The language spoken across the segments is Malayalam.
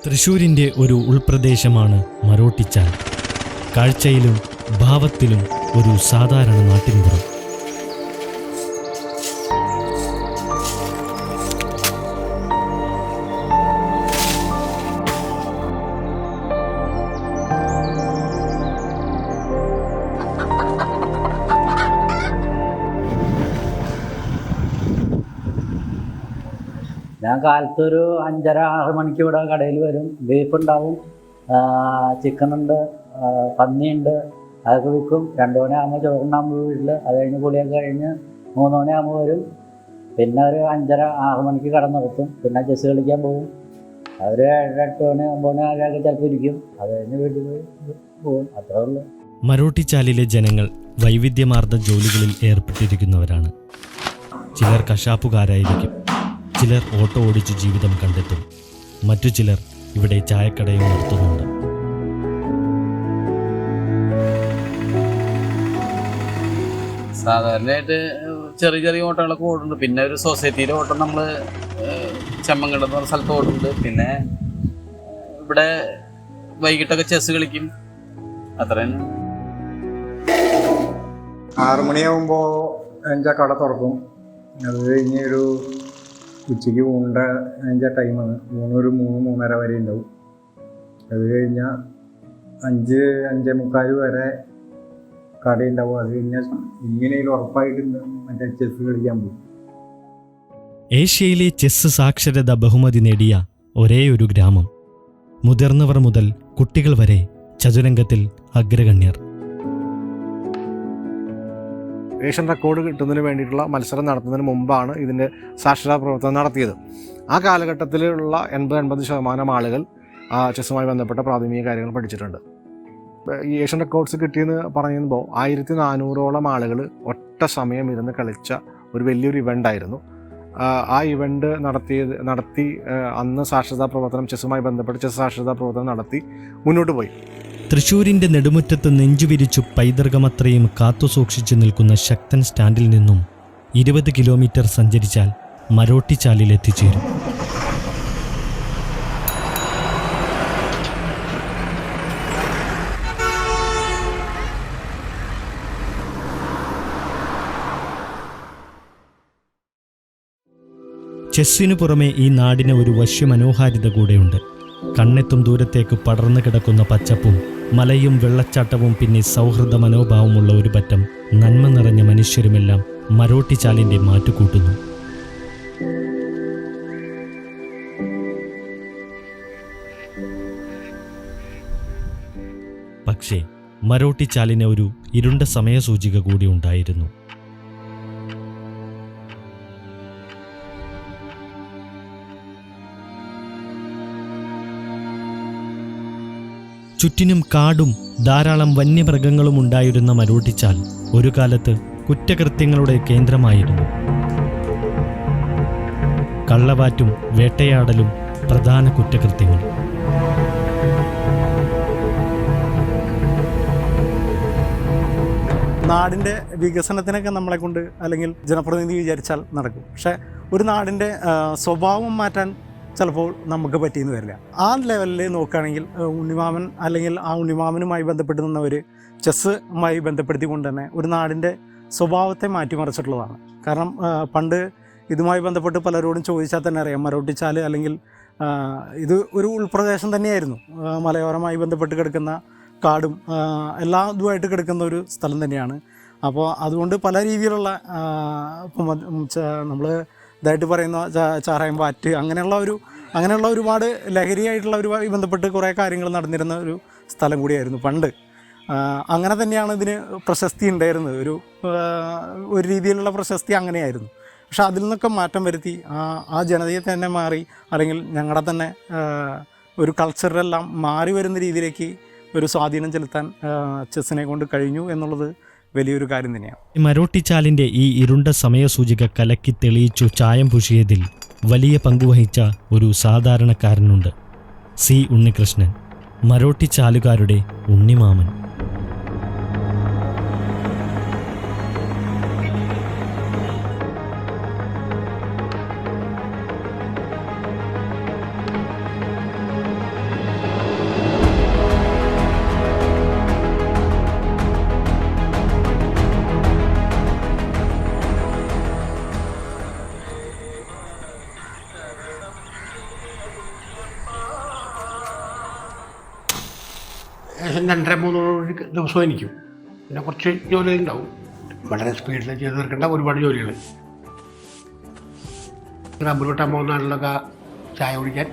തൃശ്ശൂരിൻ്റെ ഒരു ഉൾപ്രദേശമാണ് മരോട്ടിച്ചാൽ. കാഴ്ചയിലും ഭാവത്തിലും ഒരു സാധാരണ നാട്ടിൻപുറം. ഞാൻ കാലത്തൊരു 5:30-6 മണിക്ക് ഇവിടെ കടയിൽ വരും. ബീഫ് ഉണ്ടാവും, ചിക്കൻ ഉണ്ട്, പന്നിയുണ്ട്, അതൊക്കെ വിൽക്കും. 2 മണിയാകുമ്പോൾ ചോറുണ്ടാകുമ്പോൾ വീട്ടിൽ. അത് കഴിഞ്ഞ് കുളിയൊക്കെ കഴിഞ്ഞ് 3 മണിയാകുമ്പോൾ വരും. പിന്നെ ഒരു 5:30-6 മണിക്ക് കട നിർത്തും. പിന്നെ ചെസ് കളിക്കാൻ പോകും. അവർ 7-8 മണി 9 മണി ആകാതെ ചിലപ്പോൾ ഇരിക്കും. അത് കഴിഞ്ഞ് വീട്ടിൽ പോകും. അത്രേ ഉള്ളൂ. മരോട്ടിച്ചാലിലെ ജനങ്ങൾ വൈവിധ്യമാർന്ന ജോലികളിൽ ഏർപ്പെട്ടിരിക്കുന്നവരാണ്. ചിലർ കശാപ്പുകാരായിരിക്കും, ചിലർ ഓട്ടോ ഓടിച്ച് ജീവിതം കണ്ടെത്തും, മറ്റു ചിലർ ഇവിടെ ചായക്കടയും നടത്തുന്നുണ്ട്. സാധാരണയായിട്ട് ചെറിയ ചെറിയ ഓട്ടങ്ങളൊക്കെ ഓടുന്നുണ്ട്. പിന്നെ ഒരു സൊസൈറ്റിയിലെ ഓട്ടം നമ്മൾ ചെമ്മങ്കണ്ടം എന്ന് പറഞ്ഞ സ്ഥലത്ത് ഓടുന്നുണ്ട്. പിന്നെ ഇവിടെ വൈകിട്ടൊക്കെ ചെസ് കളിക്കും. അത്ര തന്നെ. 6 മണിയാകുമ്പോൾ എൻ്റെ കട തുറക്കും. അത് കഴിഞ്ഞ് ഒരു ഉച്ചയ്ക്ക് ഊണിൻ്റെ ടൈമാണ്. ഒരു 3-3:30 വരെ ഉണ്ടാവും. അത് കഴിഞ്ഞാൽ 5-5:45 വരെ കടയുണ്ടാവും. അത് കഴിഞ്ഞാൽ ഇങ്ങനെയും ഉറപ്പായിട്ട് മറ്റേ ചെസ് കളിക്കാൻ പോകും. ഏഷ്യയിലെ ചെസ് സാക്ഷരത ബഹുമതി നേടിയ ഒരേ ഒരു ഗ്രാമം. മുതിർന്നവർ മുതൽ കുട്ടികൾ വരെ ചതുരംഗത്തിൽ അഗ്രഗണ്യർ. ഏഷ്യൻ റെക്കോർഡ് കിട്ടുന്നതിന് വേണ്ടിയിട്ടുള്ള മത്സരം നടത്തുന്നതിന് മുമ്പാണ് ഇതിൻ്റെ സാക്ഷരതാ പ്രവർത്തനം നടത്തിയത്. ആ കാലഘട്ടത്തിലുള്ള 80-80% ആളുകൾ ചെസ്സുമായി ബന്ധപ്പെട്ട പ്രാഥമിക കാര്യങ്ങൾ പഠിച്ചിട്ടുണ്ട്. ഈ ഏഷ്യൻ റെക്കോർഡ്സ് കിട്ടിയെന്ന് പറയുമ്പോൾ 1400ഓളം ആളുകൾ ഒറ്റ സമയം ഇരുന്ന് കളിച്ച ഒരു വലിയൊരു ഇവൻ്റായിരുന്നു. ആ ഇവൻ്റ് നടത്തി അന്ന് സാക്ഷരതാ പ്രവർത്തനം, ചെസ്സുമായി ബന്ധപ്പെട്ട് ചെസ് സാക്ഷരതാ പ്രവർത്തനം നടത്തി മുന്നോട്ട് പോയി. തൃശ്ശൂരിൻ്റെ നെടുമുറ്റത്ത് നെഞ്ചുവിരിച്ചു പൈതൃകമത്രയും കാത്തുസൂക്ഷിച്ചു നിൽക്കുന്ന ശക്തൻ സ്റ്റാൻഡിൽ നിന്നും 20 കിലോമീറ്റർ സഞ്ചരിച്ചാൽ മരോട്ടിച്ചാലിൽ എത്തിച്ചേരും. ചെസ്സിനു പുറമെ ഈ നാടിന് ഒരു വശ്യമനോഹാരിത കൂടെയുണ്ട്. കണ്ണെത്തും ദൂരത്തേക്ക് പടർന്നു കിടക്കുന്ന പച്ചപ്പും മലയും വെള്ളച്ചാട്ടവും പിന്നെ സൗഹൃദ മനോഭാവമുള്ള ഒരു പറ്റം നന്മ നിറഞ്ഞ മനുഷ്യരുമെല്ലാം മരോട്ടിച്ചാലിൻ്റെ മാറ്റുകൂട്ടുന്നു. പക്ഷേ മരോട്ടിച്ചാലിന് ഒരു ഇരുണ്ട സമയസൂചിക കൂടി ഉണ്ടായിരുന്നു. ചുറ്റിനും കാടും ധാരാളം വന്യമൃഗങ്ങളും ഉണ്ടായിരുന്ന മരോട്ടിച്ചാൽ ഒരു കാലത്ത് കുറ്റകൃത്യങ്ങളുടെ കേന്ദ്രമായിരുന്നു. കള്ളവാറ്റും വേട്ടയാടലും പ്രധാന കുറ്റകൃത്യങ്ങൾ. നാടിൻ്റെ വികസനത്തിനൊക്കെ നമ്മളെ കൊണ്ട് അല്ലെങ്കിൽ ജനപ്രതിനിധി വിചാരിച്ചാൽ നടക്കും. പക്ഷേ ഒരു നാടിൻ്റെ സ്വഭാവം മാറ്റാൻ ചിലപ്പോൾ നമുക്ക് പറ്റിയെന്ന് വരില്ല. ആ ലെവലിൽ നോക്കുകയാണെങ്കിൽ ഉണ്ണിമാമൻ അല്ലെങ്കിൽ ആ ഉണ്ണിമാമനുമായി ബന്ധപ്പെട്ട് നിന്നവർ ചെസ്സുമായി ബന്ധപ്പെടുത്തിക്കൊണ്ട് തന്നെ ഒരു നാടിൻ്റെ സ്വഭാവത്തെ മാറ്റിമറിച്ചിട്ടുള്ളതാണ്. കാരണം പണ്ട് ഇതുമായി ബന്ധപ്പെട്ട് പലരോടും ചോദിച്ചാൽ തന്നെ അറിയാം, മരോട്ടിച്ചാൽ അല്ലെങ്കിൽ ഇത് ഒരു ഉൾപ്രദേശം തന്നെയായിരുന്നു. മലയോരമായി ബന്ധപ്പെട്ട് കിടക്കുന്ന കാടും എല്ലാ ഇതുമായിട്ട് കിടക്കുന്ന ഒരു സ്ഥലം തന്നെയാണ്. അപ്പോൾ അതുകൊണ്ട് പല രീതിയിലുള്ള നമ്മൾ ഇതായിട്ട് പറയുന്ന ചാരായം പാറ്റ് അങ്ങനെയുള്ള ഒരുപാട് ലഹരിയായിട്ടുള്ളവരുമായി ബന്ധപ്പെട്ട് കുറേ കാര്യങ്ങൾ നടന്നിരുന്ന ഒരു സ്ഥലം കൂടിയായിരുന്നു പണ്ട്. അങ്ങനെ തന്നെയാണ് ഇതിന് പ്രശസ്തി ഉണ്ടായിരുന്നത്. ഒരു രീതിയിലുള്ള പ്രശസ്തി അങ്ങനെയായിരുന്നു. പക്ഷെ അതിൽ നിന്നൊക്കെ മാറ്റം വരുത്തി ആ ജനതയെ തന്നെ മാറി, അല്ലെങ്കിൽ ഞങ്ങളുടെ തന്നെ ഒരു കൾച്ചറെല്ലാം മാറി വരുന്ന രീതിയിലേക്ക് ഒരു സ്വാധീനം ചെലുത്താൻ ചെസ്സിനെ കൊണ്ട് കഴിഞ്ഞു എന്നുള്ളത് വലിയൊരു കാര്യം തന്നെയാണ്. മരോട്ടിച്ചാലിൻ്റെ ഈ ഇരുണ്ട സമയസൂചിക കലക്കി തെളിയിച്ചു ചായം പൂശിയതിൽ വലിയ പങ്കുവഹിച്ച ഒരു സാധാരണക്കാരനുണ്ട്. സി ഉണ്ണികൃഷ്ണൻ, മരോട്ടിച്ചാലുകാരുടെ ഉണ്ണിമാമൻ. ഏകദേശം 2-3 ദിവസം എനിക്കും. പിന്നെ കുറച്ച് ജോലികൾ ഉണ്ടാവും, വളരെ സ്പീഡിൽ ചെയ്ത് തീർക്കേണ്ട ഒരുപാട് ജോലികൾ. റബ്ബർ വെട്ടാൻ പോകുന്ന ആളിലൊക്കെ ചായ കുടിക്കാൻ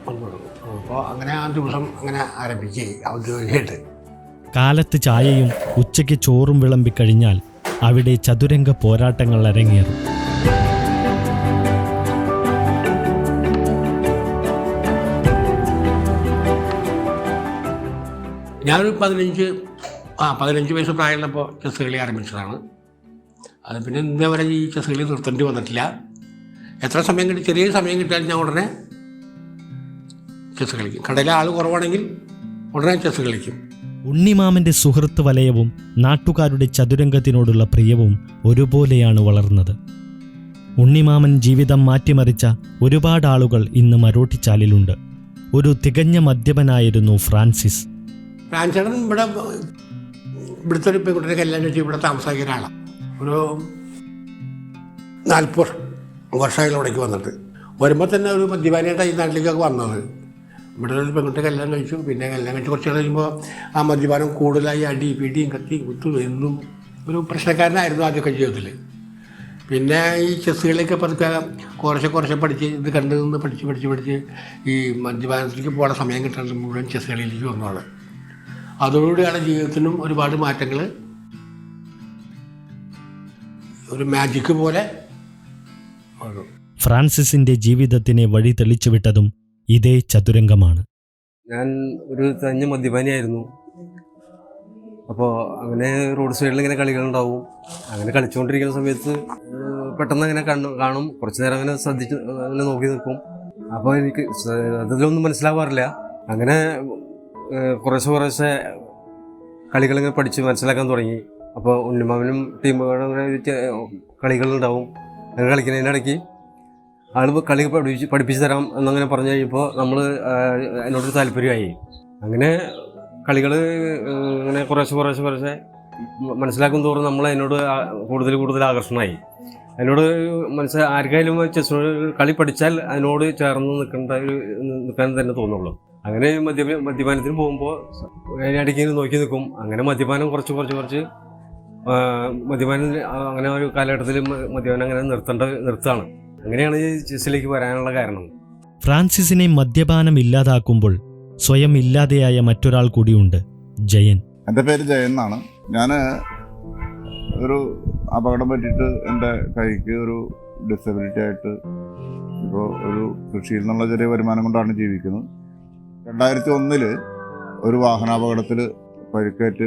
വന്നു തുടങ്ങും. അപ്പോൾ അങ്ങനെ ആ ദിവസം അങ്ങനെ ആരംഭിക്കുകയും ഔദ്യോഗികമായിട്ട്. കാലത്ത് ചായയും ഉച്ചയ്ക്ക് ചോറും വിളമ്പിക്കഴിഞ്ഞാൽ അവിടെ ചതുരംഗ പോരാട്ടങ്ങൾ അരങ്ങേറും. ഞാനൊരു 15 വയസ്സ് പ്രായമുള്ളപ്പോൾ ചെസ് കളി ആരംഭിച്ചതാണ്. അത് പിന്നെ ഇന്നേ വരെ ഈ ചെസ് കളി നിർത്തേണ്ടി വന്നിട്ടില്ല. എത്ര സമയം കിട്ടി, ചെറിയ സമയം കിട്ടിയാൽ ഞാൻ ഉടനെ ചെസ് കളിക്കും. കടയിലെ ആൾ കുറവാണെങ്കിൽ ഉടനെ ചെസ് കളിക്കും. ഉണ്ണിമാമൻ്റെ സുഹൃത്ത് വലയവും നാട്ടുകാരുടെ ചതുരംഗത്തിനോടുള്ള പ്രിയവും ഒരുപോലെയാണ് വളർന്നത്. ഉണ്ണിമാമൻ ജീവിതം മാറ്റിമറിച്ച ഒരുപാട് ആളുകൾ ഇന്ന് മരോട്ടിച്ചാലിലുണ്ട്. ഒരു തികഞ്ഞ മദ്യപനായിരുന്നു ഫ്രാൻസിസ്. ഫ്രാൻസേട്ടൻ ഇവിടുത്തെ ഒരു പെൺകുട്ടിയെ കല്യാണം കഴിച്ച് ഇവിടെ താമസാക്കിയ ഒരാളാണ്. ഒരു 40 വർഷമായി ഇവിടേക്ക് വന്നിട്ട്. വരുമ്പോൾ തന്നെ ഒരു മദ്യപാനിയായിട്ടാണ് ഈ നാട്ടിലേക്കൊക്കെ വന്നത്. ഇവിടെ ഒരു പെൺകുട്ടിയെ കല്യാണം കഴിച്ചു. പിന്നെ കല്യാണം കഴിച്ച് കുറച്ച് കഴിയുമ്പോൾ ആ മദ്യപാനം കൂടുതലായി, അടി പിടിയും കത്തി കുത്തും എന്നും ഒരു പ്രശ്നക്കാരനായിരുന്നു ആദ്യമൊക്കെ ജീവിതത്തിൽ. പിന്നെ ഈ ചെസ്സുകളിലൊക്കെ പതുക്കെ കുറച്ച് പഠിച്ച് ഇത് കണ്ടു നിന്ന് പഠിച്ച് ഈ മദ്യപാനത്തിലേക്ക് പോകാൻ സമയം കിട്ടാണ്ട് മുഴുവൻ ചെസ് കളിയിലേക്ക് വന്നതാണ്. അതോടുകൂടിയാണ് ജീവിതത്തിനും ഒരുപാട് മാറ്റങ്ങൾ, ഒരു മാജിക്ക് പോലെ. ഫ്രാൻസിസിന്റെ ജീവിതത്തിനെ വഴി തെളിച്ചുവിട്ടതും ഇതേ ചതുരംഗമാണ്. ഞാൻ ഒരു തഞ്ഞ മദ്യപാനിയായിരുന്നു. അപ്പോൾ അങ്ങനെ റോഡ് സൈഡിൽ ഇങ്ങനെ കളികളുണ്ടാവും. അങ്ങനെ കളിച്ചുകൊണ്ടിരിക്കുന്ന സമയത്ത് പെട്ടെന്ന് അങ്ങനെ കാണും. കുറച്ച് നേരം അങ്ങനെ ശ്രദ്ധിച്ച് അങ്ങനെ നോക്കി നിൽക്കും. അപ്പോൾ എനിക്ക് അതിലൊന്നും മനസ്സിലാവാറില്ല. അങ്ങനെ കുറേശ്ശെ കളികളിങ്ങനെ പഠിച്ച് മനസ്സിലാക്കാൻ തുടങ്ങി. അപ്പോൾ ഉണ്ണിമാമനും ടീമുകളും അങ്ങനെ കളികളുണ്ടാവും. അങ്ങനെ കളിക്കുന്നതിൻ്റെ ഇടയ്ക്ക് ആൾ കളി പഠിപ്പിച്ച് തരാം എന്നങ്ങനെ പറഞ്ഞു കഴിഞ്ഞപ്പോൾ നമ്മൾ അതിനോടൊരു താല്പര്യമായി. അങ്ങനെ കളികൾ ഇങ്ങനെ കുറേശ്ശെ മനസ്സിലാക്കും തോറും നമ്മൾ അതിനോട് കൂടുതൽ ആകർഷണമായി. അതിനോട് ആർക്കായാലും ചെസ്സിനോട് കളി പഠിച്ചാൽ അതിനോട് ചേർന്ന് നിൽക്കാൻ തന്നെ തോന്നുള്ളൂ. അങ്ങനെ മദ്യപാനത്തിന് പോകുമ്പോൾ അതിനിടയ്ക്ക് നോക്കി നിൽക്കും. അങ്ങനെ മദ്യപാനം കുറച്ച് മദ്യപാനം അങ്ങനെ ഒരു കാലഘട്ടത്തിൽ മദ്യപാനം അങ്ങനെ നിർത്താണ്. അങ്ങനെയാണ് ഈ ചെസ്സിലേക്ക് വരാനുള്ള കാരണം. ഫ്രാൻസിസിനെ മദ്യപാനം ഇല്ലാതാക്കുമ്പോൾ സ്വയം ഇല്ലാതെയായ മറ്റൊരാൾ കൂടിയുണ്ട്, ജയൻ. എൻ്റെ പേര് ജയൻ എന്നാണ്. ഞാൻ ഒരു അപകടം പറ്റിയിട്ട് എൻ്റെ കൈക്ക് ഒരു ഡിസബിലിറ്റി ആയിട്ട് ഇപ്പോൾ ഒരു കൃഷിയിൽ നിന്നുള്ള ചെറിയ വരുമാനം കൊണ്ടാണ് ജീവിക്കുന്നത്. 2001 ഒരു വാഹനാപകടത്തിൽ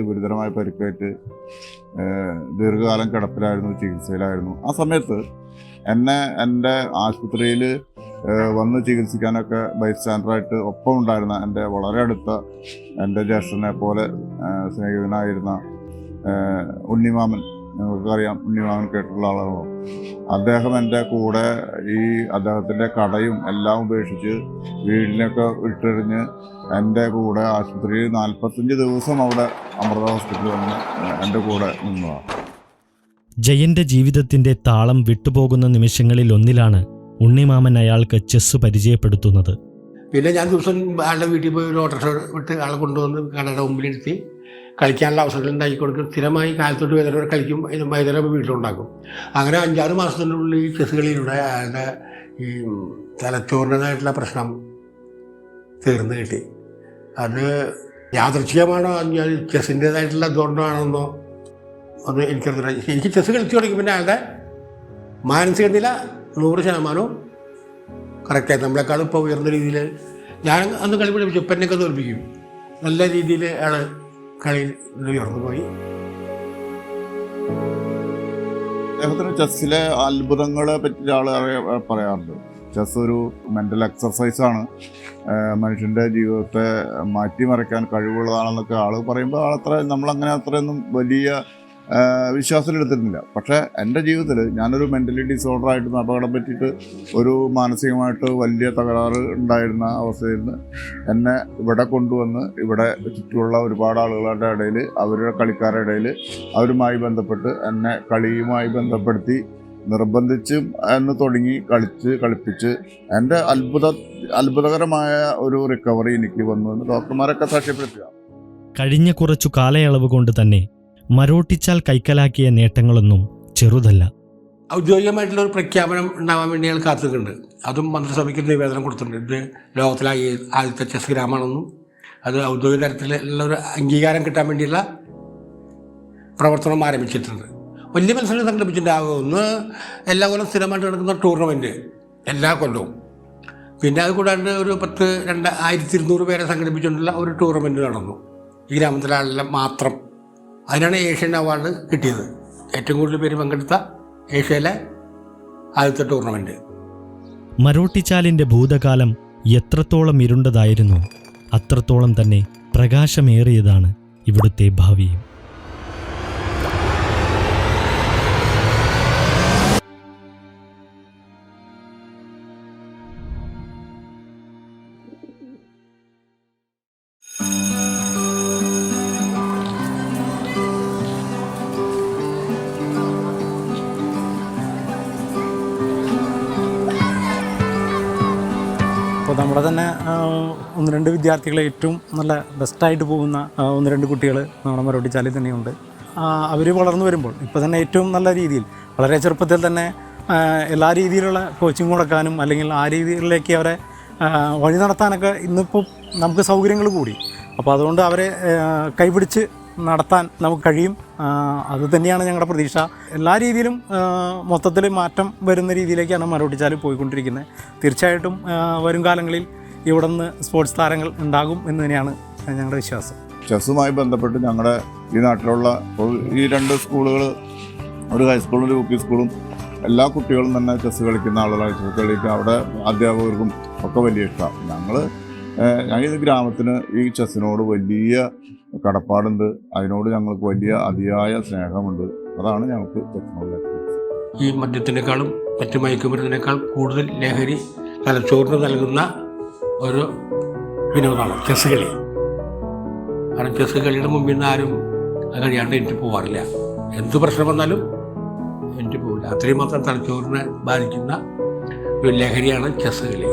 ഗുരുതരമായ പരിക്കേറ്റ് ദീർഘകാലം കിടപ്പിലായിരുന്നു, ചികിത്സയിലായിരുന്നു. ആ സമയത്ത് എന്നെ എൻ്റെ ആശുപത്രിയിൽ വന്ന് ചികിത്സിക്കാനൊക്കെ ബൈസ്റ്റാൻഡറായിട്ട് ഒപ്പം ഉണ്ടായിരുന്ന എൻ്റെ വളരെ അടുത്ത എൻ്റെ ജ്യേഷ്ഠനെ പോലെ സ്നേഹിതനായിരുന്ന ഉണ്ണിമാമൻ, നിങ്ങൾക്കറിയാം ഉണ്ണിമാമൻ കേട്ടിട്ടുള്ള ആളാണോ, അദ്ദേഹം എൻ്റെ കൂടെ ഈ അദ്ദേഹത്തിൻ്റെ കടയും എല്ലാം ഉപേക്ഷിച്ച് വീടിനൊക്കെ വിട്ടെറിഞ്ഞ് എൻ്റെ കൂടെ ആശുപത്രിയിൽ 45 ദിവസം അവിടെ അമൃത ഹോസ്പിറ്റലിൽ വന്ന് എൻ്റെ കൂടെ നിന്നതാണ്. ജയന്റെ ജീവിതത്തിന്റെ താളം വിട്ടുപോകുന്ന നിമിഷങ്ങളിൽ ഒന്നിലാണ് ഉണ്ണിമാമൻ അയാൾക്ക് ചെസ്സ് പരിചയപ്പെടുത്തുന്നത്. പിന്നെ ഞാൻ ദിവസം ആളുടെ വീട്ടിൽ പോയി ഒരു ഓട്ടോറിക്ഷ വിട്ട് ആളെ കൊണ്ടുവന്ന് കടയുടെ മുമ്പിലിരുത്തി കളിക്കാനുള്ള അവസരം ഉണ്ടാക്കി കൊടുക്കും. സ്ഥിരമായി കാലത്തോട്ട് വൈകുന്നേരം കളിക്കും, വൈകുന്നേരം വീട്ടിലുണ്ടാക്കും. അങ്ങനെ 5-6 മാസത്തിനുള്ളിൽ ഈ ചെസ് കളിയിലൂടെ അയാളുടെ ഈ തലച്ചോറിൻ്റെതായിട്ടുള്ള പ്രശ്നം തീർന്നു കിട്ടി. അത് യാദൃച്ഛികമാണോ ഞാൻ ചെസ്സിൻ്റേതായിട്ടുള്ള ഇതുകൊണ്ടാണെന്നോ ഒന്ന് എനിക്കറിയില്ല. എനിക്ക് ചെസ് കളിച്ചു തുടങ്ങി പിന്നെ അയാളുടെ മാനസിക നില 100% കറക്റ്റായി നമ്മളെക്കാളും ഇപ്പോൾ ഉയർന്ന രീതിയിൽ ഞാൻ അന്ന് കളി പഠിപ്പിച്ചു. ഇപ്പം എന്നെയൊക്കെ തോൽപ്പിക്കും. നല്ല രീതിയിൽ ആണ് കളി ഉയർന്നു പോയി. അദ്ദേഹത്തിന് ചെസ്സിലെ അത്ഭുതങ്ങളെ പറ്റി ആൾ പറയാറുണ്ട്. ചെസ് ഒരു മെൻ്റൽ എക്സർസൈസാണ്, മനുഷ്യൻ്റെ ജീവിതത്തെ മാറ്റിമറിക്കാൻ കഴിവുള്ളതാണെന്നൊക്കെ ആൾ പറയുമ്പോൾ നമ്മളങ്ങനെ അത്രയൊന്നും വലിയ വിശ്വാസത്തിലെടുത്തിരുന്നില്ല. പക്ഷേ എൻ്റെ ജീവിതത്തിൽ ഞാനൊരു മെൻ്റലി ഡിസോർഡറായിട്ട് അപകടം പറ്റിയിട്ട് ഒരു മാനസികമായിട്ട് വലിയ തകരാറ് ഉണ്ടായിരുന്ന അവസ്ഥയിൽ നിന്ന് എന്നെ ഇവിടെ കൊണ്ടുവന്ന് ഇവിടെ ചുറ്റുമുള്ള ഒരുപാട് ആളുകളുടെ ഇടയിൽ, അവരുടെ കളിക്കാരുടെ ഇടയിൽ അവരുമായി ബന്ധപ്പെട്ട് എന്നെ കളിയുമായി ബന്ധപ്പെടുത്തി നിർബന്ധിച്ചും എന്ന് തുടങ്ങി കളിപ്പിച്ച് എൻ്റെ അത്ഭുതകരമായ ഒരു റിക്കവറി എനിക്ക് വന്നു എന്ന് ഡോക്ടർമാരൊക്കെ സാക്ഷ്യപ്പെടുത്തുക. കഴിഞ്ഞ കുറച്ചു കാലയളവ് കൊണ്ട് തന്നെ മരോട്ടിച്ചാൽ കൈക്കലാക്കിയ നേട്ടങ്ങളൊന്നും ചെറുതല്ല. ഔദ്യോഗികമായിട്ടുള്ള ഒരു പ്രഖ്യാപനം ഉണ്ടാവാൻ വേണ്ടി ഞങ്ങൾ കാത്തിട്ടുണ്ട്. അതും മന്ത്രിസഭയ്ക്ക് നിവേദനം കൊടുത്തിട്ടുണ്ട്. ഇത് ലോകത്തിലെ ആദ്യത്തെ ചെസ് ഗ്രാമമാണെന്നും അത് ഔദ്യോഗിക തരത്തിലുള്ള ഒരു അംഗീകാരം കിട്ടാൻ വേണ്ടിയുള്ള പ്രവർത്തനം ആരംഭിച്ചിട്ടുണ്ട്. വലിയ മത്സരം സംഘടിപ്പിച്ചിട്ടുണ്ടാകും. ഒന്ന് എല്ലാ കൊല്ലം സ്ഥിരമായിട്ട് നടക്കുന്ന ടൂർണമെൻറ്റ് എല്ലാ കൊല്ലവും, പിന്നെ അത് കൂടാണ്ട് ഒരു 1200 പേരെ സംഘടിപ്പിച്ചുകൊണ്ടുള്ള ഒരു ടൂർണമെൻറ്റ് നടന്നു ഈ ഗ്രാമത്തിലെ ആളെല്ലാം മാത്രം. അതിനാണ് ഏഷ്യൻ അവാർഡ് കിട്ടിയത്. ഏറ്റവും കൂടുതൽ പേര് പങ്കെടുത്ത ഏഷ്യയിലെ ആദ്യത്തെ ടൂർണമെൻറ്റ്. മരോട്ടിച്ചാലിൻ്റെ ഭൂതകാലം എത്രത്തോളം ഇരുണ്ടതായിരുന്നു, അത്രത്തോളം തന്നെ പ്രകാശമേറിയതാണ് ഇവിടുത്തെ ഭാവിയും. അപ്പോൾ നമ്മുടെ തന്നെ 1-2 വിദ്യാർത്ഥികൾ, ഏറ്റവും നല്ല ബെസ്റ്റായിട്ട് പോകുന്ന 1-2 കുട്ടികൾ നമ്മുടെ മരോട്ടിച്ചാലിൽ തന്നെയുണ്ട്. അവർ വളർന്നു വരുമ്പോൾ ഇപ്പോൾ തന്നെ ഏറ്റവും നല്ല രീതിയിൽ വളരെ ചെറുപ്പത്തിൽ തന്നെ എല്ലാ രീതിയിലുള്ള കോച്ചിങ് കൊടുക്കാനും അല്ലെങ്കിൽ ആ രീതിയിലേക്ക് അവരെ വഴി നടത്താനൊക്കെ ഇന്നിപ്പോൾ നമുക്ക് സൗകര്യങ്ങൾ കൂടി. അപ്പോൾ അതുകൊണ്ട് അവരെ കൈപിടിച്ച് നടത്താൻ നമുക്ക് കഴിയും. അത് തന്നെയാണ് ഞങ്ങളുടെ പ്രതീക്ഷ. എല്ലാ രീതിയിലും മൊത്തത്തിൽ മാറ്റം വരുന്ന രീതിയിലേക്കാണ് മരോട്ടിച്ചാൽ പോയിക്കൊണ്ടിരിക്കുന്നത്. തീർച്ചയായിട്ടും വരും കാലങ്ങളിൽ ഇവിടെ നിന്ന് സ്പോർട്സ് താരങ്ങൾ ഉണ്ടാകും എന്ന് തന്നെയാണ് ഞങ്ങളുടെ വിശ്വാസം. ചെസ്സുമായി ബന്ധപ്പെട്ട് ഞങ്ങളുടെ ഈ നാട്ടിലുള്ള ഈ 2 സ്കൂളുകൾ, ഒരു ഹൈസ്കൂളും ഒരു UP സ്കൂളും, എല്ലാ കുട്ടികളും തന്നെ ചെസ്സ് കളിക്കുന്ന ആളുകളാണ്. ചെസ്സ് കളിക്കുക, അവിടെ അധ്യാപകർക്കും ഒക്കെ വലിയ ഇഷ്ടമാണ്. ഞങ്ങൾ ഈ ഗ്രാമത്തിന് ഈ ചെസ്സിനോട് വലിയ കടപ്പാടുണ്ട്. അതിനോട് ഞങ്ങൾക്ക് വലിയ അതിയായ സ്നേഹമുണ്ട്. അതാണ് ഞങ്ങൾക്ക് ചെസ്സിനോട്. ഈ മദ്യത്തിനേക്കാളും മറ്റു മയക്കുമരുന്നിനേക്കാൾ കൂടുതൽ ലഹരി തലച്ചോറിന് നൽകുന്ന ഒരു വിനോദമാണ് ചെസ്സ് കളി. കാരണം ചെസ്സ് കളിയുടെ മുമ്പിൽ നിന്ന് ആരും കഴിയാണ്ട് എനിക്ക് പോകാറില്ല. എന്ത് പ്രശ്നം വന്നാലും എനിക്ക് പോകില്ല. അത്രയും മാത്രം തലച്ചോറിനെ ബാധിക്കുന്ന ഒരു ലഹരിയാണ് ചെസ്സ് കളി.